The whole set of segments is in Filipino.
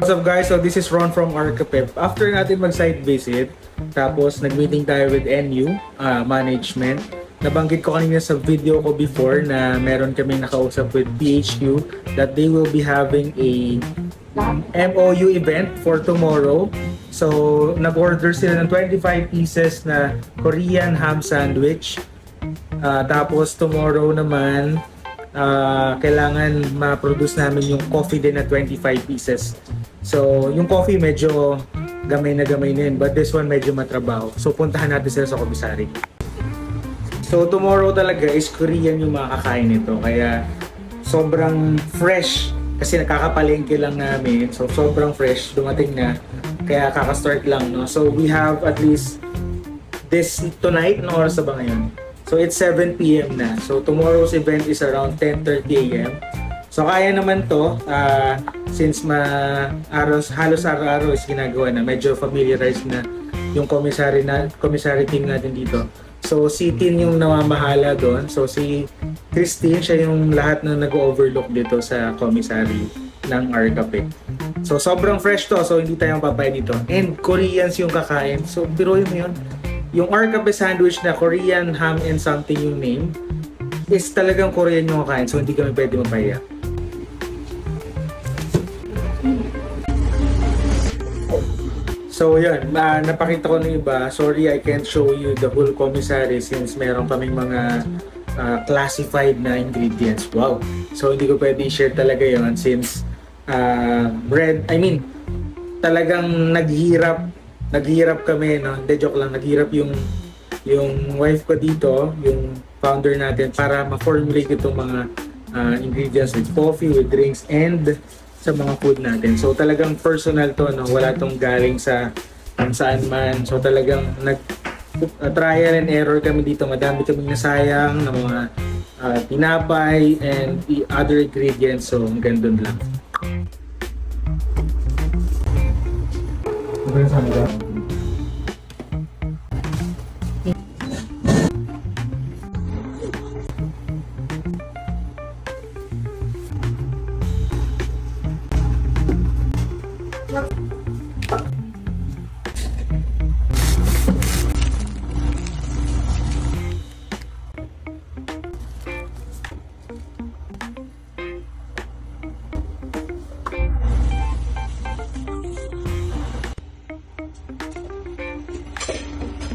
What's up guys? So this is Ron from Arcapep. After natin mag-site visit, tapos nag-meeting tayo with NU management. Nabanggit ko kanina sa video ko before na meron kami nakausap with PHQ that they will be having a MOU event for tomorrow. So nag-order sila ng 25 pieces na Korean ham sandwich. Tapos tomorrow naman kailangan ma-produce namin yung coffee din na 25 pieces. So, yung coffee medyo gamay na yun, but this one medyo matrabaho. So, puntahan natin sila sa commissary. So, tomorrow talaga is Korean yung makakain nito. Kaya, sobrang fresh. Kasi nakakapalengke lang namin. So, sobrang fresh. Dumating na. Kaya, kakastart lang, no? So, we have at least this tonight. Anong oras na ba ngayon? So, it's 7 p.m. na. So, tomorrow's event is around 10:30 a.m. So kaya naman to, since halos araw-araw is ginagawa na, medyo familiarized na yung commissary team natin dito. So si Tin yung namamahala doon. So si Christine, siya yung lahat na nag-overlook dito sa commissary ng Arcapep. So sobrang fresh to, so hindi tayong papaya dito. And Koreans yung kakain. So biruin mo yun. Yung Arcapep sandwich na Korean ham and something yung name is talagang Korean yung kakain. So hindi kami pwede mapaya. So yun, napakita ko ng iba. Sorry, I can't show you the whole commissary since meron kaming mga classified na ingredients. Wow! So hindi ko pwede i-share talaga yun since talagang naghihirap kami, no? Hindi, joke lang, naghihirap yung wife ko dito, yung founder natin, para ma-formulate itong mga ingredients with coffee, with drinks, and sa mga food natin. So talagang personal to, no? Wala tong galing sa saan man. So talagang trial and error kami dito. Madami kaming nasayang ng mga tinapay and other ingredients. So hanggang doon lang.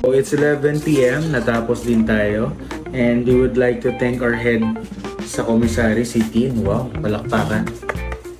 So it's 11 p.m. natapos din tayo, and we would like to thank our head sa commissary, si Tin. Wow, palakpakan.